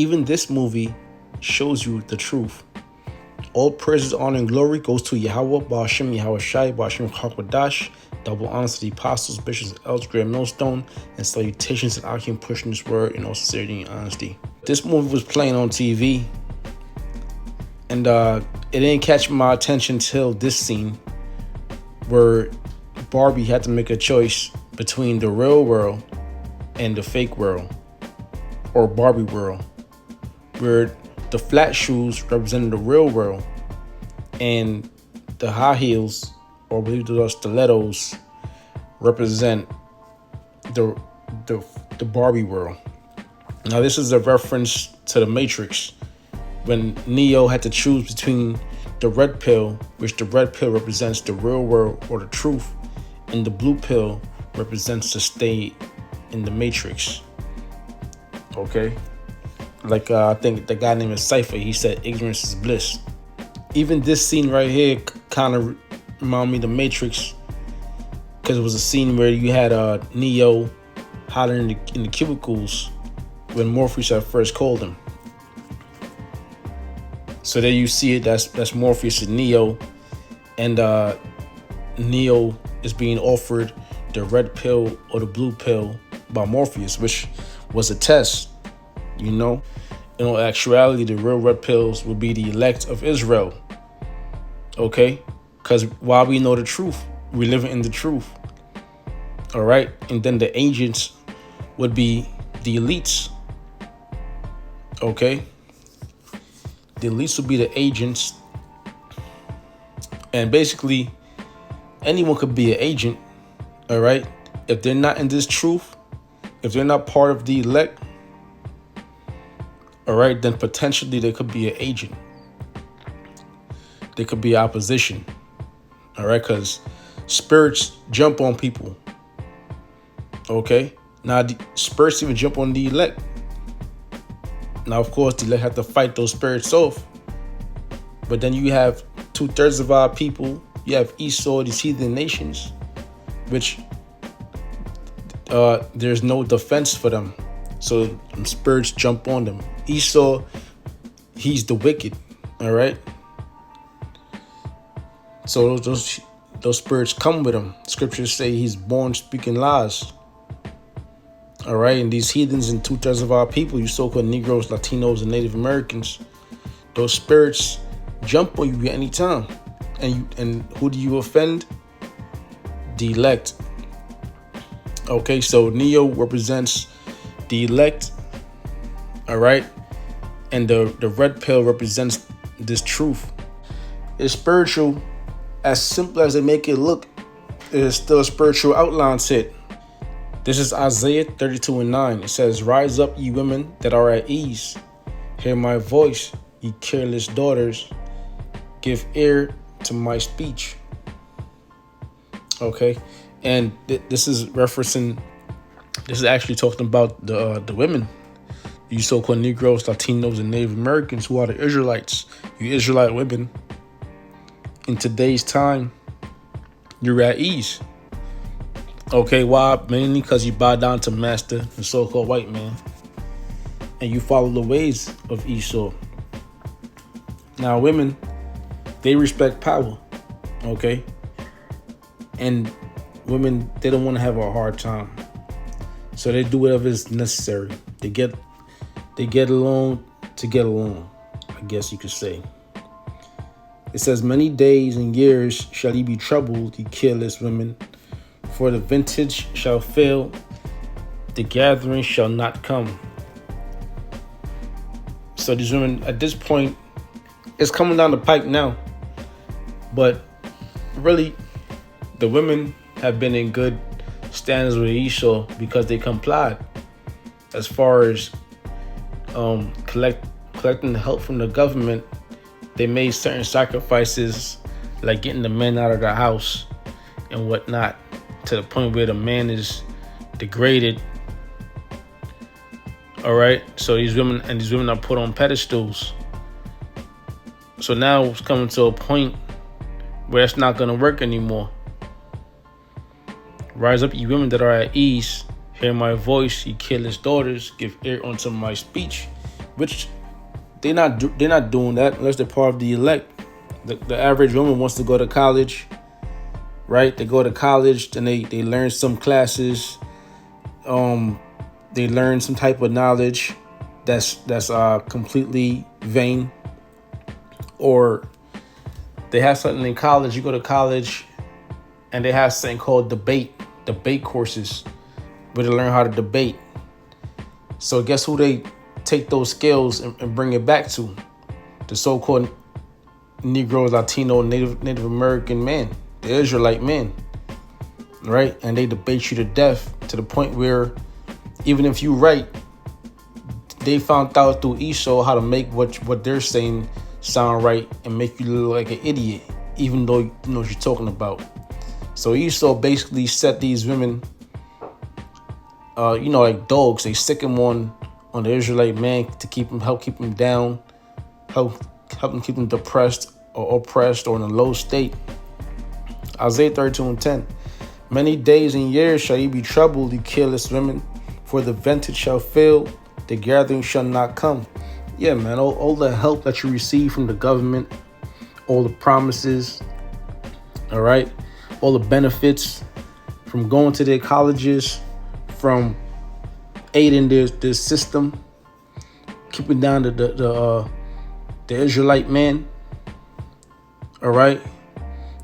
Even this movie shows you the truth. All praises, honor, and glory goes to Yahweh, Ba'ashem, Yahweh Shai, Ba'ashem, Hakwadash. Double honors to the apostles, bishops, elders, great millstone, and salutations that I can push in this word in all sincerity and honesty. This movie was playing on TV, and it didn't catch my attention till this scene where Barbie had to make a choice between the real world and the fake world, or Barbie world, where the flat shoes represented the real world and the high heels, or I believe those stilettos, represent the Barbie world. Now this is a reference to the Matrix, when Neo had to choose between the red pill, which the red pill represents the real world or the truth, and the blue pill represents to stay in the Matrix. Okay? Like I think the guy named Cypher, he said ignorance is bliss. Even this scene right here kind of reminded me of the Matrix, because it was a scene where you had Neo hiding in the cubicles when Morpheus at first called him. So there you see it, that's Morpheus and Neo, and Neo is being offered the red pill or the blue pill by Morpheus, which was a test, you know. In all actuality, the real red pills would be the elect of Israel, okay? Because while we know the truth, we live in the truth, all right? And then the agents would be the elites, okay? The elites would be the agents, and basically anyone could be an agent, all right? If they're not in this truth, if they're not part of the elect, all right, then potentially they could be an agent. They could be opposition, all right? Because spirits jump on people, okay? Now, the spirits even jump on the elect. Now, of course, the elect have to fight those spirits off. But then you have 2/3 of our people. You have Esau, these heathen nations, which there's no defense for them. So spirits jump on them. Esau, he's the wicked, all right? So those spirits come with him. Scriptures say he's born speaking lies. All right, and these heathens and 2/3 of our people, you so-called Negroes, Latinos, and Native Americans, those spirits jump on you at any time. And who do you offend? The elect. Okay, so Neo represents the elect, all right? And the red pill represents this truth. It's spiritual. As simple as they make it look, it is still a spiritual outline set. This is Isaiah 32:9. It says, "Rise up, ye women that are at ease. Hear my voice, ye careless daughters. Give ear to my speech." Okay, and this is referencing. This is actually talking about the women, you so-called Negroes, Latinos, and Native Americans who are the Israelites. You Israelite women, in today's time, you're at ease. Okay, why? Mainly because you bow down to master, the so-called white man, and you follow the ways of Esau. Now, women, they respect power, okay? And women, they don't want to have a hard time. So they do whatever is necessary. They get along to get along, I guess you could say. It says, "Many days and years shall ye be troubled, ye careless women. For the vintage shall fail, the gathering shall not come." So these women, at this point, it's coming down the pike now. But really, the women have been in good standards with Esau because they complied as far as collecting the help from the government. They made certain sacrifices, like getting the men out of the house and whatnot, to the point where the man is degraded. All right, so these women are put on pedestals. So now it's coming to a point where it's not going to work anymore. "Rise up, ye women that are at ease. Hear my voice, ye careless daughters. Give ear unto my speech," which they're not doing that unless they're part of the elect. The average woman wants to go to college, right? They go to college, then they learn some classes, they learn some type of knowledge that's completely vain, or they have something in college. You go to college, and they have something called debate courses, where they learn how to debate. So guess who they take those skills and bring it back to? The so-called Negro, Latino, Native American man, the Israelite man, right? And they debate you to death, to the point where even if you right, they found out through Esau how to make what they're saying sound right and make you look like an idiot, even though you know what you're talking about. So Esau basically set these women, like dogs. They stick them on the Israelite man to help keep them down, help them keep them depressed or oppressed or in a low state. Isaiah 32:10. Many days and years shall ye be troubled, you careless women, for the vintage shall fail, the gathering shall not come. Yeah, man, all the help that you receive from the government, all the promises, all right, all the benefits from going to their colleges, from aiding their system, keeping down the Israelite man, all right,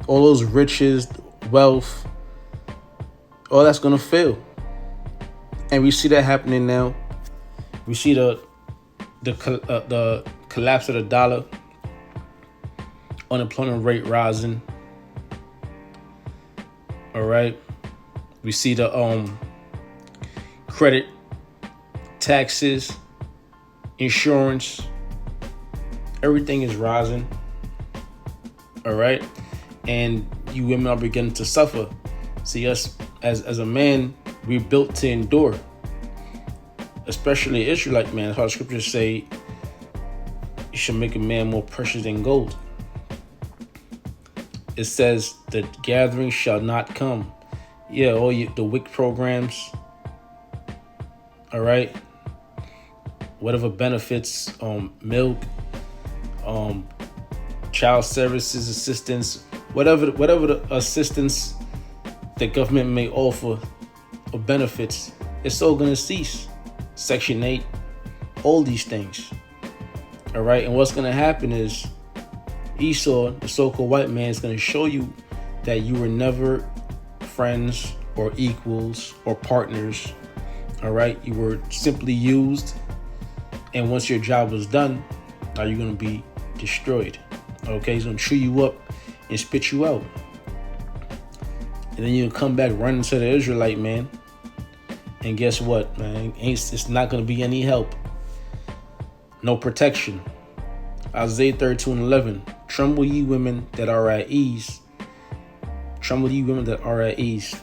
all those riches, wealth, all that's gonna fail. And we see that happening now. We see the collapse of the dollar, unemployment rate rising. All right, we see the credit, taxes, insurance, everything is rising. All right, and you women are beginning to suffer. See, us as a man, we're built to endure. Especially Israelite man, how the scriptures say, you should make a man more precious than gold. It says the gathering shall not come. Yeah, all the WIC programs, all right, whatever benefits, milk, child services assistance, whatever the assistance the government may offer or benefits, it's all gonna cease. Section 8, all these things. All right, and what's gonna happen is Esau, the so-called white man, is gonna show you that you were never friends or equals or partners. All right, you were simply used, and once your job was done, now you're gonna be destroyed. Okay, he's gonna chew you up and spit you out, and then you'll come back running to the Israelite man. And guess what, man? It's not going to be any help. No protection. Isaiah 32:11. Tremble ye women that are at ease. Tremble ye women that are at ease.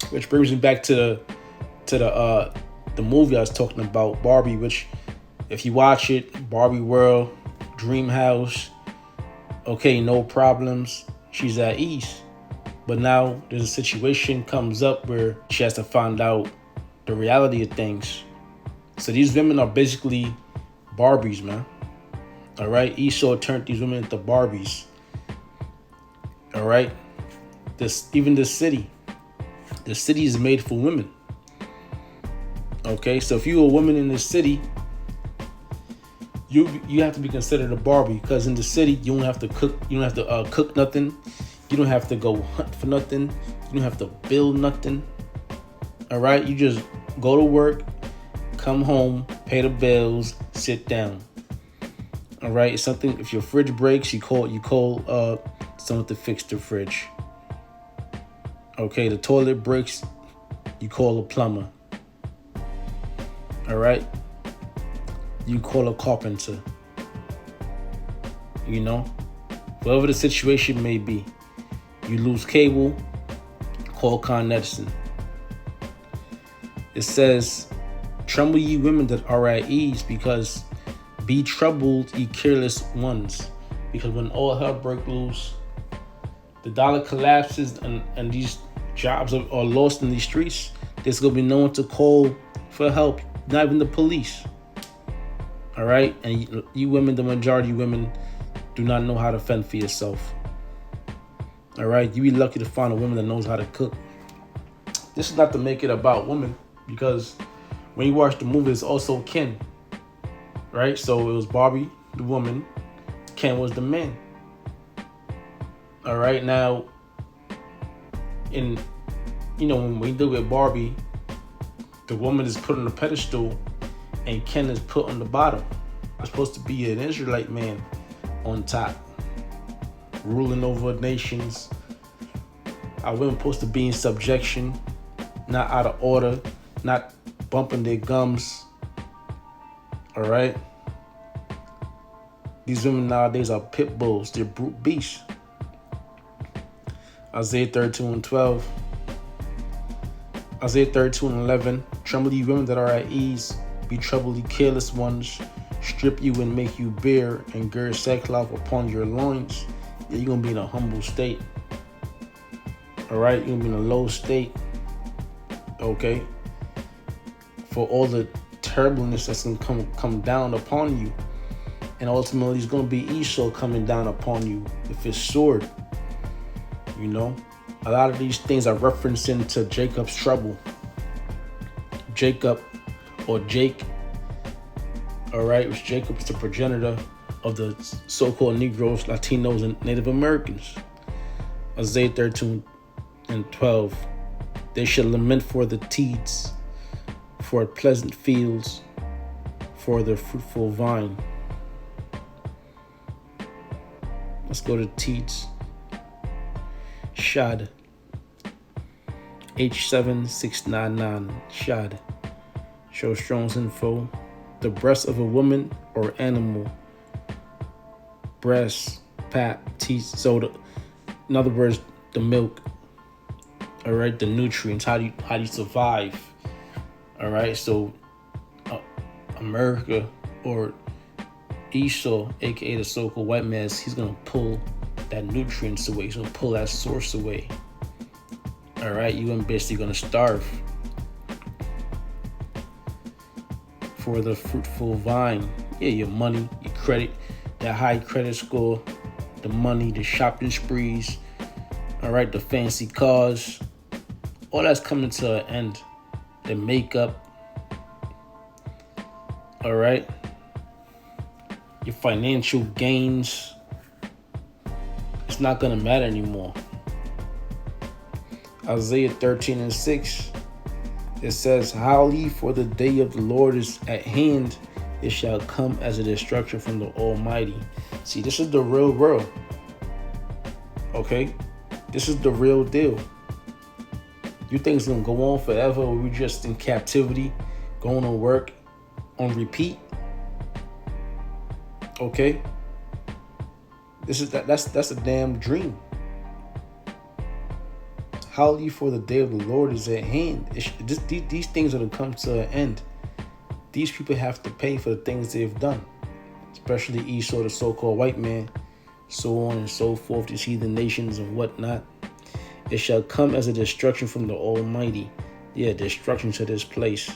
Which brings me back to the movie I was talking about, Barbie, which if you watch it, Barbie World, Dream House, okay, no problems. She's at ease. But now there's a situation comes up where she has to find out the reality of things. So these women are basically Barbies, man. All right. Esau turned these women into Barbies. All right. Even the city is made for women. Okay. So if you're a woman in the city, you have to be considered a Barbie, because in the city you don't have to cook. You don't have to cook nothing. You don't have to go hunt for nothing. You don't have to build nothing. All right? You just go to work, come home, pay the bills, sit down. All right? It's something, if your fridge breaks, you call someone to fix the fridge. Okay, the toilet breaks, you call a plumber. All right? You call a carpenter. You know? Whatever the situation may be. You lose cable, call Con Edison. It says, tremble ye women that are at ease, because be troubled ye careless ones. Because when all hell breaks loose, the dollar collapses and these jobs are lost in these streets, there's going to be no one to call for help, not even the police. All right, and you women, the majority of women, do not know how to fend for yourself. All right, you be lucky to find a woman that knows how to cook. This is not to make it about women, because when you watch the movie, it's also Ken, right? So it was Barbie, the woman, Ken was the man. All right, now, when we deal with Barbie, the woman is put on the pedestal, and Ken is put on the bottom. It's supposed to be an Israelite man on top, ruling over nations. Our women supposed to be in subjection, not out of order, not bumping their gums. All right. These women nowadays are pit bulls. They're brute beasts. Isaiah 32:12. Isaiah 32:11. Tremble ye women that are at ease. Be troubled ye careless ones. Strip you and make you bare, and gird sackcloth upon your loins. Yeah, you're going to be in a humble state. All right? You're going to be in a low state. Okay? For all the terribleness that's going to come down upon you. And ultimately, it's going to be Esau coming down upon you with his sword. A lot of these things are referencing to Jacob's trouble. Jacob, or Jake, all right, which Jacob is the progenitor of the so-called Negroes, Latinos, and Native Americans. Isaiah 13:12. They shall lament for the teats, for pleasant fields, for the fruitful vine. Let's go to teats. Shad. H7699. Shad. Show Strong's info. The breast of a woman or animal. Breast, pap, teats, soda. In other words, the milk. All right, the nutrients. How do you survive? All right, so America, or Esau, aka the so-called white man, he's gonna pull that nutrients away. He's gonna pull that source away. All right, you and basically gonna starve. For the fruitful vine, your money, your credit, that high credit score, the money, the shopping sprees, all right, the fancy cars, all that's coming to an end. The makeup, all right, your financial gains, it's not gonna matter anymore. Isaiah 13:6, it says, "Howl ye, for the day of the Lord is at hand. It shall come as a destruction from the Almighty." See, this is the real world. Okay? This is the real deal. You think it's going to go on forever, or we just in captivity, going to work on repeat? Okay? That's a damn dream. Howl ye, for the day of the Lord is at hand. These things are going to come to an end. These people have to pay for the things they've done, especially Esau, the so-called white man, so on and so forth, these heathen nations and whatnot. It shall come as a destruction from the Almighty. Yeah, destruction to this place.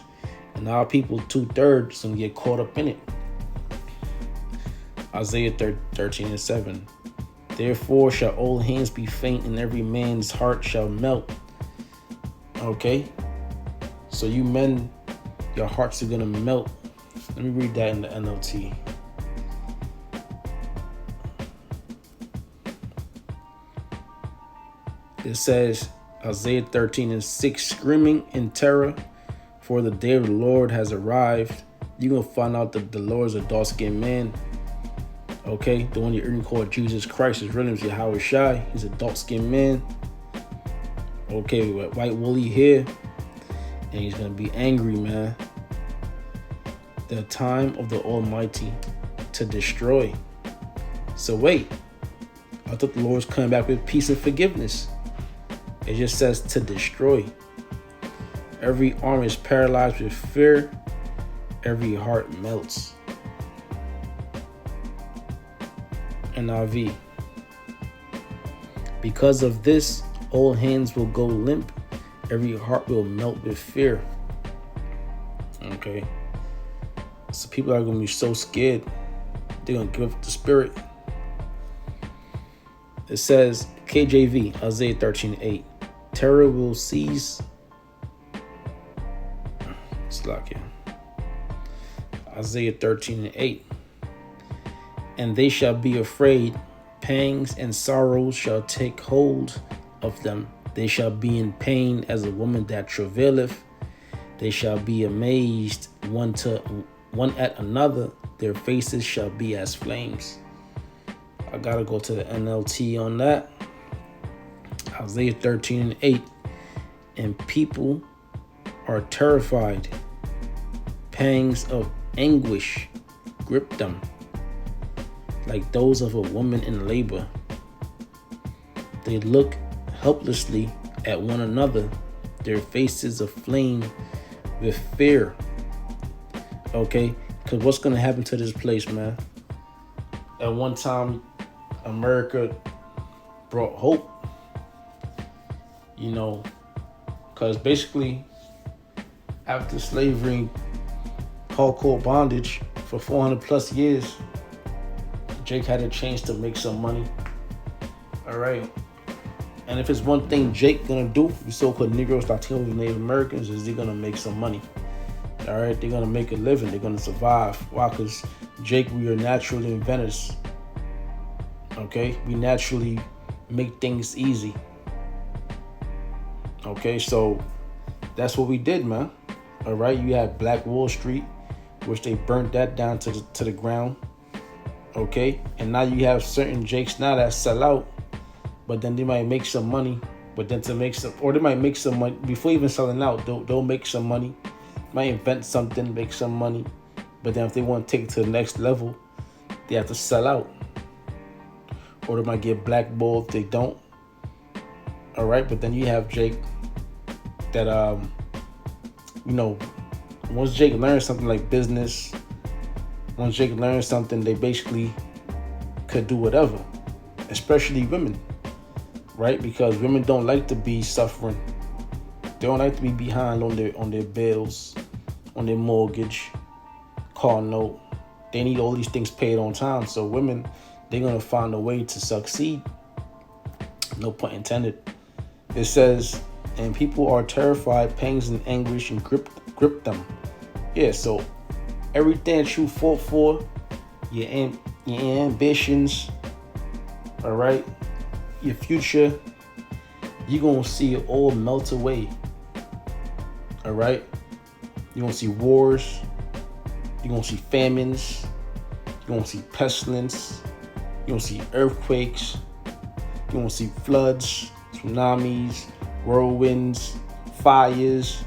And our people, 2/3, going to get caught up in it. Isaiah 13:7. Therefore shall old hands be faint, and every man's heart shall melt. Okay? So you men, your hearts are going to melt. Let me read that in the NLT. It says, Isaiah 13:6, screaming in terror, for the day of the Lord has arrived. You're going to find out that the Lord is a dark-skinned man. Okay, the one you're called Jesus Christ, his real name is Yahweh Shai. He's a dark-skinned man. Okay, with white woolly hair. And he's going to be angry, man. The time of the Almighty to destroy. So wait, I thought the Lord was coming back with peace and forgiveness. It just says to destroy. Every arm is paralyzed with fear. Every heart melts. NIV. Because of this, all hands will go limp. Every heart will melt with fear. Okay. So people are going to be so scared, they're going to give up the spirit. It says, KJV, Isaiah 13:8. Terror will seize. It's like it. Isaiah 13:8. And they shall be afraid, pangs and sorrows shall take hold of them. They shall be in pain as a woman that travaileth. They shall be amazed one at another. Their faces shall be as flames. I gotta go to the NLT on that. Isaiah 13:8. And people are terrified. Pangs of anguish grip them, like those of a woman in labor. They look helplessly at one another, their faces aflame with fear. Okay, because what's going to happen to this place, man? At one time, America brought hope, because basically after slavery, hardcore bondage for 400 plus years, Jake had a chance to make some money. All right. And if it's one thing Jake gonna do, the so-called Negroes, Latinos, Native Americans, is they're gonna make some money. All right. They're gonna make a living. They're gonna survive. Why? Because Jake, we are naturally inventors. Okay. We naturally make things easy. Okay. So that's what we did, man. All right. You had Black Wall Street, which they burnt that down to the ground. Okay, and now you have certain Jakes now that sell out, but then they might make some money. But then they might make some money before even selling out. They'll make some money, might invent something, make some money. But then if they want to take it to the next level, they have to sell out, or they might get blackballed if they don't. All right, but then you have Jake that once Jake learns something like business, once Jake learns something, they basically could do whatever, especially women, right? Because women don't like to be suffering. They don't like to be behind on their bills, on their mortgage, car note. They need all these things paid on time. So women, they're going to find a way to succeed. No pun intended. It says, and people are terrified, pangs and anguish and grip them. Yeah, so everything that you fought for, your ambitions, all right, your future, you're going to see it all melt away. All right? You're going to see wars. You're going to see famines. You're going to see pestilence. You're going to see earthquakes. You're going to see floods, tsunamis, whirlwinds, fires.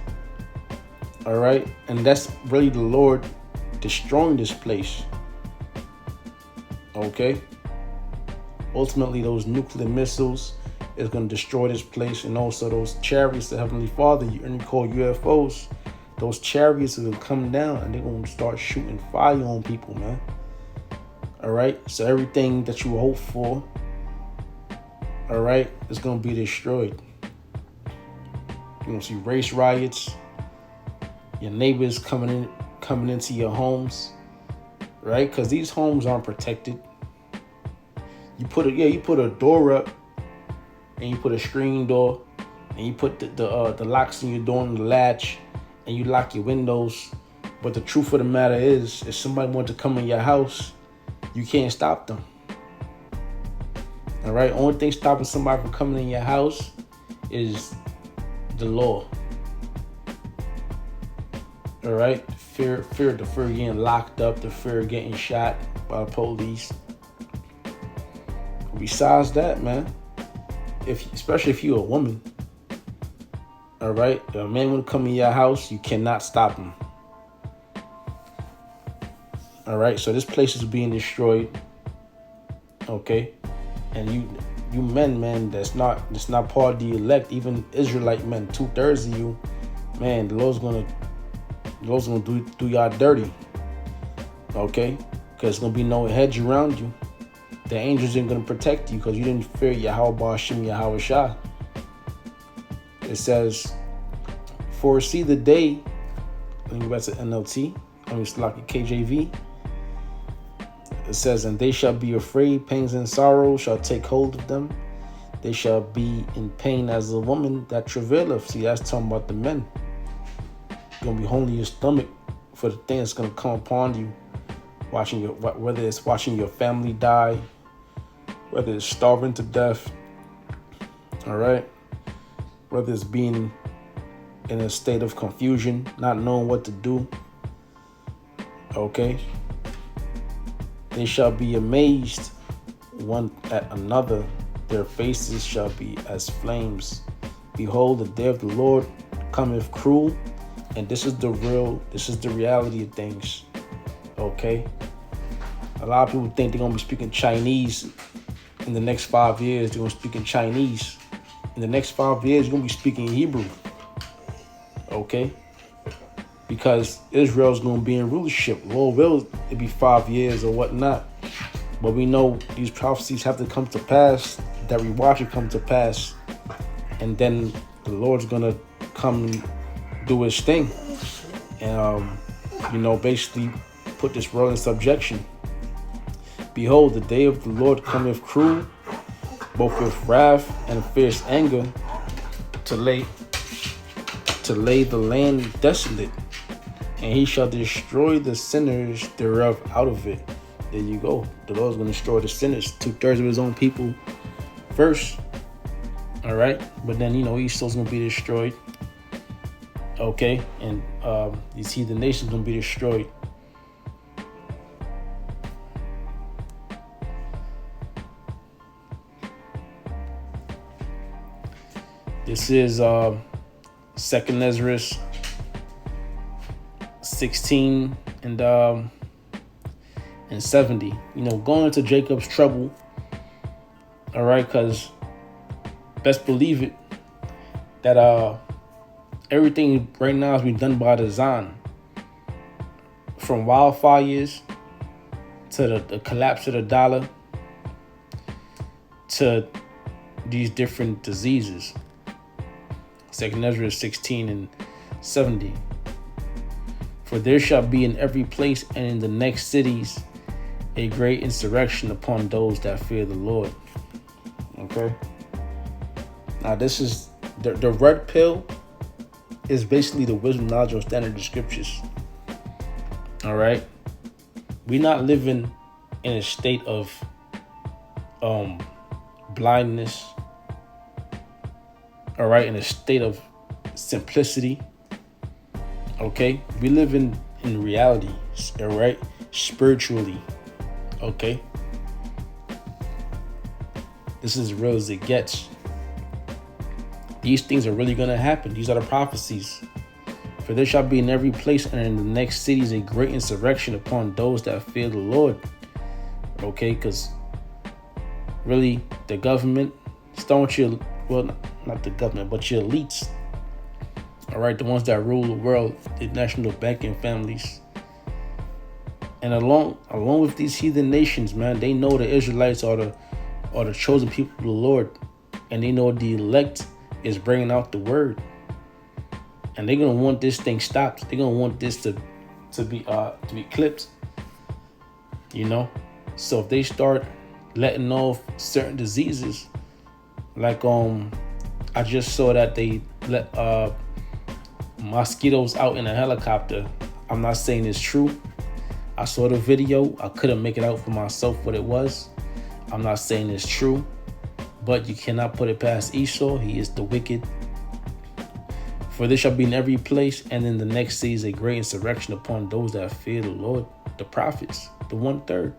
All right? And that's really the Lord destroying this place. Okay? Ultimately, those nuclear missiles is going to destroy this place, and also those chariots, the Heavenly Father, you call UFOs, those chariots are going to come down and they're going to start shooting fire on people, man. All right? So everything that you hope for, all right, is going to be destroyed. You're going to see race riots, your neighbors coming into your homes, right? Because these homes aren't protected. You put a door up, and you put a screen door, and you put the locks in your door and the latch, and you lock your windows. But the truth of the matter is, if somebody wants to come in your house, you can't stop them. All right? Only thing stopping somebody from coming in your house is the law. All right? The fear of getting locked up, the fear of getting shot by the police. Besides that, man, especially if you're a woman, all right, a man want to come in your house, you cannot stop him. All right, so this place is being destroyed. Okay, and you men, man, that's not part of the elect. Even Israelite men, 2/3 of you, man, the Lord's gonna do y'all dirty. Okay, because there's gonna be no hedge around you. The angels ain't going to protect you because you didn't fear Yahweh Ba'Shem Yahweh Shah. It says, for see the day, let me go back to NLT, It's like a KJV. It says, and they shall be afraid, pains and sorrow shall take hold of them. They shall be in pain as a woman that travaileth. See, that's talking about the men. You're going to be holding your stomach for the thing that's going to come upon you. Whether it's watching your family die, whether it's starving to death, all right? Whether it's being in a state of confusion, not knowing what to do, okay? They shall be amazed one at another. Their faces shall be as flames. Behold, the day of the Lord cometh cruel. And this is the reality of things. Okay? A lot of people think they're going to be speaking Chinese in the next 5 years. They're going to be speaking Chinese. In the next 5 years, you're going to be speaking Hebrew. Okay? Because Israel's going to be in rulership. Lord will it be 5 years or whatnot. But we know these prophecies have to come to pass, that we watch it come to pass. And then the Lord's going to come and do his thing. And, basically put this world in subjection. Behold, the day of the Lord cometh cruel, both with wrath and fierce anger, to lay the land desolate. And he shall destroy the sinners thereof out of it. There you go. The Lord's going to destroy the sinners. 2/3 of his own people first. All right. But then, Esau's going to be destroyed. Okay. And these heathen nations going to be destroyed. This is 2nd Ezra 16 and 70. Going into Jacob's trouble. All right, because best believe it that everything right now is being done by design. From wildfires to the collapse of the dollar to these different diseases. 2nd Ezra 16 and 70. For there shall be in every place and in the next cities a great insurrection upon those that fear the Lord. Okay. Now this is the red pill is basically the wisdom, knowledge, or standard of the scriptures. All right. We're not living in a state of blindness. All right, in a state of simplicity. Okay, we live in reality. All right, spiritually. Okay, this is as real as it gets. These things are really gonna happen. These are the prophecies. For there shall be in every place and in the next cities a great insurrection upon those that fear the Lord. Okay, because really the government, not the government, but your elites. All right, the ones that rule the world, the national banking families. And along with these heathen nations, man, they know the Israelites are the chosen people of the Lord, and they know the elect is bringing out the word. And they're gonna want this thing stopped. They're gonna want this to be clipped. So if they start letting off certain diseases, like I just saw that they let mosquitoes out in a helicopter. I'm not saying it's true. I saw the video. I couldn't make it out for myself what it was. I'm not saying it's true, but you cannot put it past Esau. He is the wicked. For this shall be in every place, and in the next sees a great insurrection upon those that fear the Lord, the prophets, the 1/3.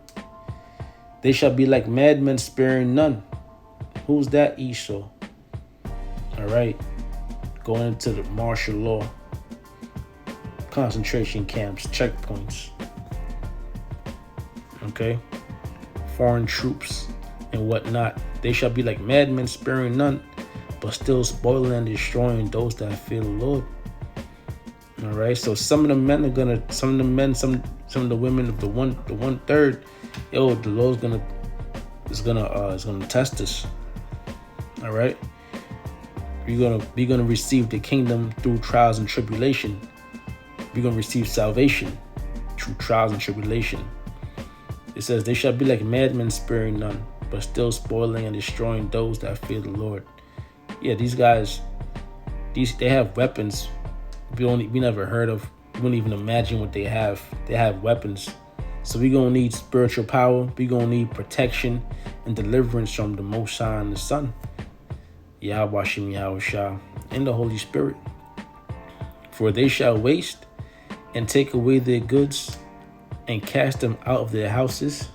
They shall be like madmen, sparing none. Who's that? Esau. All right, going into the martial law, concentration camps, checkpoints. Okay, foreign troops and whatnot. They shall be like madmen, sparing none, but still spoiling and destroying those that fear the Lord. All right, so some of the men, some of the women of the 1/3. The Lord's is gonna test us. All right, we're gonna receive the kingdom through trials and tribulation. We're gonna receive salvation. through trials and tribulation. It says, they shall be like madmen sparing none, but still spoiling and destroying those that fear the Lord. Yeah, these guys, they have weapons we never heard of. We wouldn't even imagine what they have. They have weapons. So we're going to need spiritual power. We're going to need protection and deliverance from the Most High and the Son, Yahweh Shem Yahweh Shah, and the Holy Spirit. For they shall waste and take away their goods and cast them out of their houses.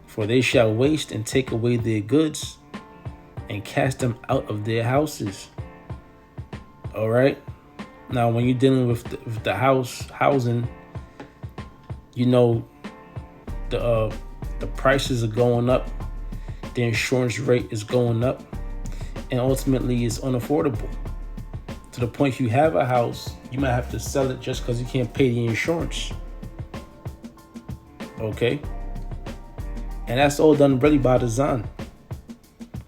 For they shall waste and take away their goods and cast them out of their houses. All right. Now, when you're dealing with the housing, you know, the prices are going up, the insurance rate is going up, and ultimately it's unaffordable. To the point you have a house, you might have to sell it just because you can't pay the insurance. Okay? And that's all done really by design.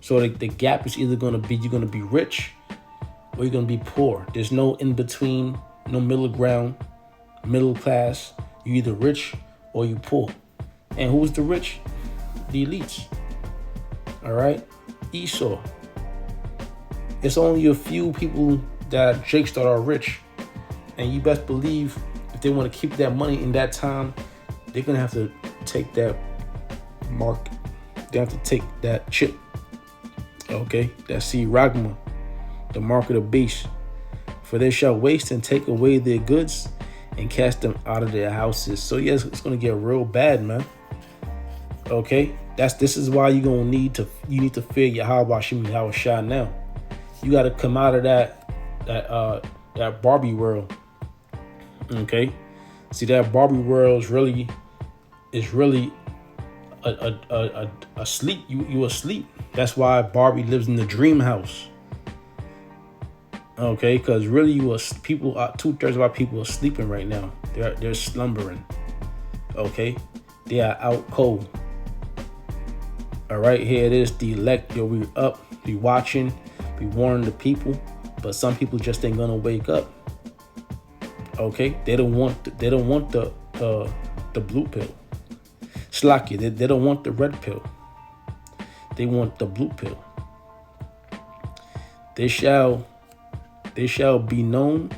So the gap is either going to be, you're going to be rich or you're going to be poor. There's no in between, no middle ground, middle class. You're either rich or you poor. And who's the rich? The elites. All right? Esau. It's only a few people that Jakes that are rich. And you best believe if they want to keep that money in that time, they're going to have to take that mark. They have to take that chip. Okay? That seed ragma. The mark of the beast. For they shall waste and take away their goods and cast them out of their houses. So yes, it's going to get real bad, man. Okay? This is why you're going to need to fear Yahweh Shem Yahweh Shah now. You got to come out of that Barbie world. Okay? See, that Barbie world is really asleep. You asleep. That's why Barbie lives in the dream house. Okay, because really, 2/3 of our people are sleeping right now. They're slumbering. Okay, they are out cold. All right, here it is. The elect, we up, we watching, we warning the people, but some people just ain't gonna wake up. Okay, they don't want the blue pill. Slacky, they don't want the red pill. They want the blue pill. They shall be known.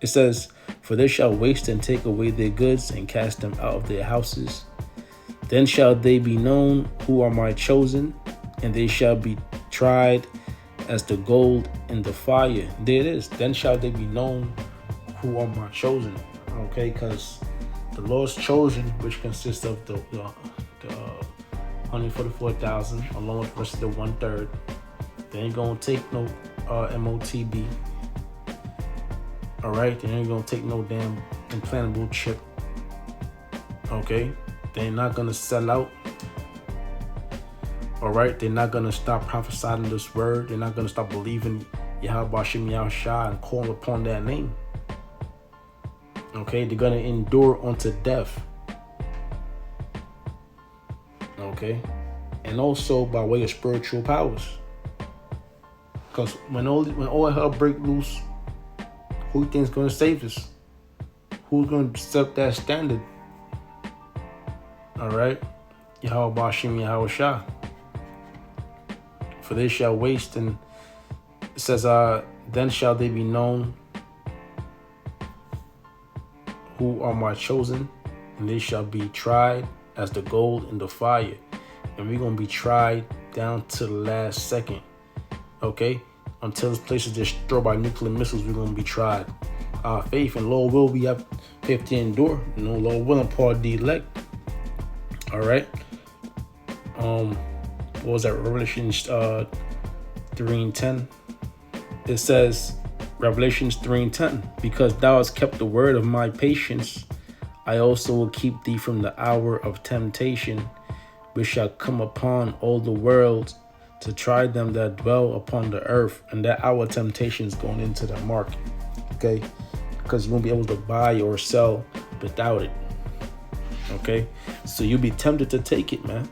It says, for they shall waste and take away their goods and cast them out of their houses. Then shall they be known who are my chosen, and they shall be tried as the gold in the fire. There it is. Then shall they be known who are my chosen. Okay, because the Lord's chosen, which consists of the 144,000, along with the rest of the 1/3, they ain't gonna take no MOTB. All right, they ain't gonna take no damn implantable chip. Okay, they're not gonna sell out. All right, they're not gonna stop prophesying this word. They're not gonna stop believing Yahweh Shem Yahweh Shah and calling upon that name. Okay, they're gonna endure unto death. Okay, and also by way of spiritual powers. Because when all hell break loose, who you think is going to save us? Who's going to set that standard? All right. Yahweh Shem Yahweh Shah. For they shall waste, and it says, then shall they be known who are my chosen, and they shall be tried as the gold in the fire. And we're going to be tried down to the last second. Okay? Until this place is destroyed by nuclear missiles, we're going to be tried. Our faith and Lord will, we have faith to endure. You know, Lord willing, part of the elect. All right. What was that? Revelations 3:10. It says, Revelations 3:10, because thou hast kept the word of my patience, I also will keep thee from the hour of temptation, which shall come upon all the world, to try them that dwell upon the earth. And that hour of temptation is going into the market. Okay? Because you won't be able to buy or sell without it. Okay? So you'll be tempted to take it, man.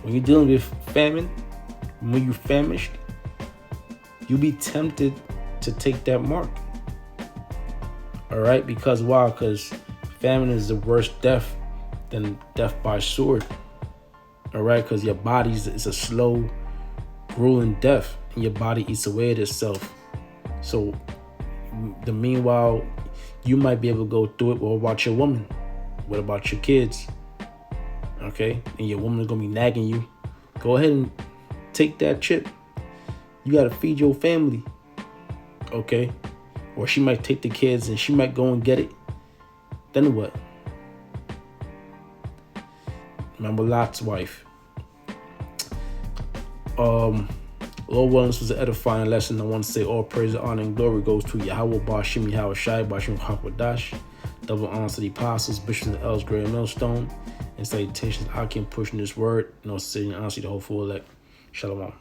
When you're dealing with famine, when you're famished, you'll be tempted to take that mark. All right, because why? Because famine is the worst death than death by sword. All right, because your body is a slow, grueling death, and your body eats away at itself. So, the meanwhile, you might be able to go through it. What about your woman? What about your kids? Okay, and your woman is gonna be nagging you. Go ahead and take that chip. You gotta feed your family. Okay, or she might take the kids and she might go and get it. Then what? Remember Lot's wife. Lord Wellness was an edifying lesson. I want to say all praise, honor, and glory goes to Yahweh, Bashim, Yahweh Shai, Bashim, Hakwadash. Double honor to the apostles, bishops, and elders, great millstone. And salutations, I can push in this word. No, saying honestly, the whole full elect. Shalom.